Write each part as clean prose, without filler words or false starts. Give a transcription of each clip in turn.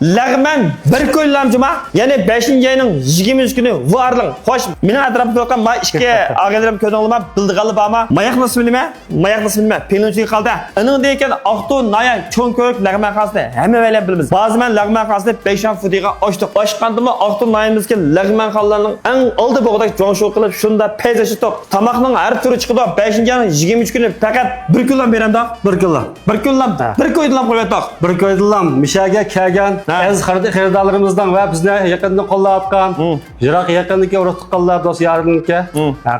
Lagman bir ko'ylam juma, ya'ni 5-oyning 20 kuni varling. Xo'sh, mening atrofimda o'tgan ma ikki agalarim ko'dinglar bildiganlar bormi? Mayoq ismi nima? Mayoq ismi nima? Pelinchi qoldi. Uning degan Aqto Naya cho'ng ko'rik lagman qasdi. Hamma bilan bilamiz. Ba'ziman lagman qasdi 5 fudiga ochdik. Ochqandimi Aqto Nayamizga lagman xallarning eng oldi bo'g'dak jo'nshu qilib shunda pezashi to'q. Tamoqning har turi chiqdi. 5-oyning 23 kuni faqat 1 kundan beramda. 1 kundan. 1 kundan. 1 ko'ydilam qo'yatdik. 1 ko'ydilam mishaga kelgan az xaridorlarimizdan va bizni yaqindan qo'llayotgan, yiroq yaqindagi urug'liqlar do'st yarimniki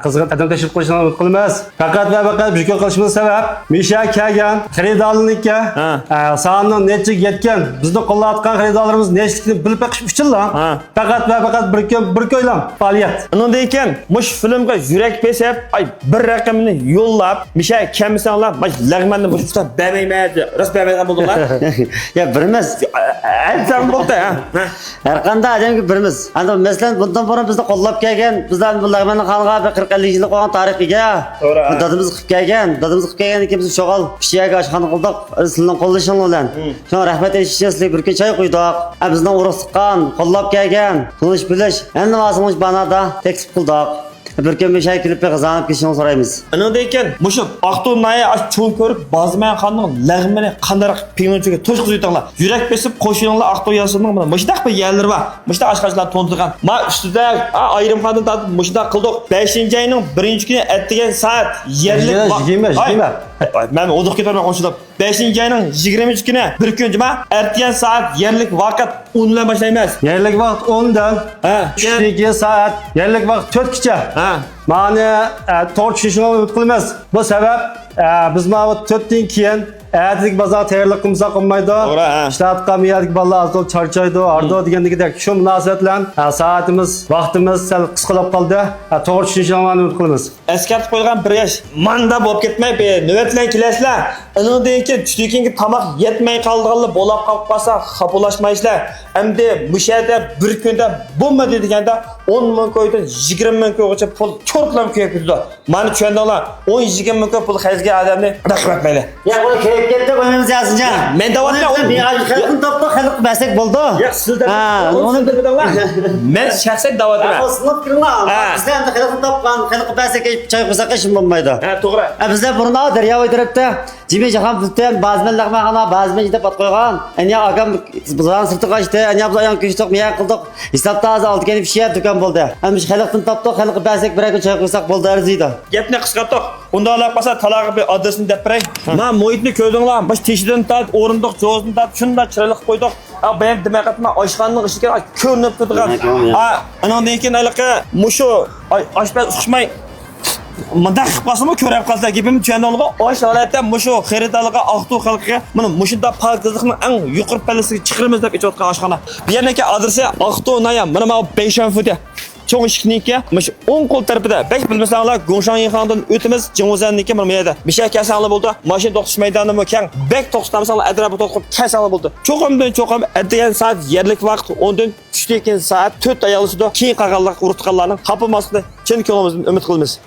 qizg'in qadam tashib qo'yishni umid qilamiz. Faqat va faqat bu qilishimiz sabab misha kelgan xaridorlarniki sonning necha yetgan bizni qo'llayotgan xaridorlarimiz nechlikni bilib beqish uchunlar faqat va faqat bir ko'ylam faoliyat. Undan keyin mush filmga yurak besib, bir raqamni yo'llab, misha kamsanlar, lag'manni boshqa bermaydi. Ras bermaydigan bo'ldilar. Ya birimiz. Aytsan bo'ldi. Har qanday odamga birimiz. Endi masalan bundan burun bizni qo'llab kelgan, bizdan bu lag'manni qonga 40-50 yil qolgan tarixiga dadimiz qilib kelgan, biz sho'g'al pishiyaga oshxona qildik, sizning qo'llashing bilan. Shuna rahmat aytishingizlik bir kun choy quydik. Bizning urug' siqqan, qo'llab kelgan, tunish bilish, endi mas'ulimiz banada taklif qildik. Bir kun bir şey kilip kazanıp kişinin sorayımız. Anında iken, muşu Aqto Naya çoğun körük bazımayan kanının lag'mani qandarak pingunchuga to'sh qizuytanglar. Yurak besib qo'shininglar Aqto yasının buni. Muşdaq bir yerleri var. Muşdaq aşqaşlar to'ntirgan. Ma ustida ayrim qandan tatib muşdaq qildik. 5-oyning 1-kuni atdigan soat yerlik yigirma. Men oduq ketolmay qo'shilib. 5-oyning 20-kuni bir kun juma atdigan soat yerlik vaqt 10 dan boshlaymiz. Yerlik vaqt 10 dan 2 saat, yerlik vaqt 4 kecha. Mani to'rt tushishni umid qilamiz. Bu sabab biz mana 4 dan keyin Erdik bazar tayyorlik qilmasa qolmaydi. Ishlatgan yerlik bolalar azol charchaydi, ardo degandagidek shu munosabat bilan soatimiz, vaqtimiz sal qisqalab qoldi. To'g'ri tushunishni umid qilamiz. Eskartib qo'ygan bir yosh manda bo'lib ketmay, navbat bilan kelasizlar. Undan keyin tushlikka tomoq yetmay qolganlar bo'lib qolsa, xapolashmaysizlar. Endi bu yerda bir kunda bo'lmadi deganda 10 ming ko'ydan 20 ming ko'ygacha pul cho'rtlam ko'yib ketdi. Mani tushundinglar? 10-20 ming ko'y pul xarjga odamni raqmatmaylar. Ya bu keyifketde koymamız yazınca. Men davatda bir xalqni topdi, xalq basek bo'ldi. Yo'q, sizda onu bilmadinglar. Men shaxsan davatda. Qo'shilib kiringlar. Bizlar endi xalqni topgan, xalq basek choy qo'ysak ishim bo'lmaydi. To'g'ri. Bizlar burunda daryo o'tiribdi. Jimi jahan bizdan ba'ziman lag'mana, ba'ziman jida pat qo'ygan. Anya akam bizdan sirti qochdi, anya biz ayon ko'chdik, miya qildik. Hisobda az oldi kelib ish do'kon bo'ldi. Endi xalqni topdi, xalq basek bir kun choy qo'ysak bo'ldi arziydi. Gapni qisqartdik. Unda olaqmasa talog'i bir adresini deb beray. Men muhitni ko'rdinglar, baş teshidan tat, o'rindiq, jo'zini tat, shunda chiroyli qilib qo'ydik. Ben demakatma oshxonaning ishiga ko'rinib turgan. Andan keyin ayliqqa mushu oshpaz uqishmay Mındaq qilmasmi ko'rib qolsa gapimni tushundingizmi? Osh holatda mushu xaridorlarga Aqto xalqiga mana mushunda parkizlikning eng yuqori pallasiga chiqiramiz deb aytayotgan oshxona. Bu yerdagi adresi Aqto Naya, mana 5 futi. Cho'ng ishkniki, mush 10 qo'l tarafida. Bek bilmasanglar, Gongshan yig'indan o'timiz, Jing'ozanniki mana bu yerda. Misha kasanlar bo'ldi. Mashina to'xtash maydonimi keng. Bek to'xtamsanlar atrofga to'qib kasanlar bo'ldi. Cho'qimdan atdigan soat yerlik vaqt 10 dan tushlik soat 4 ayolishida keyin qolganlar urutganlarning qapilmasini chin ko'nglimizdan umid qilamiz.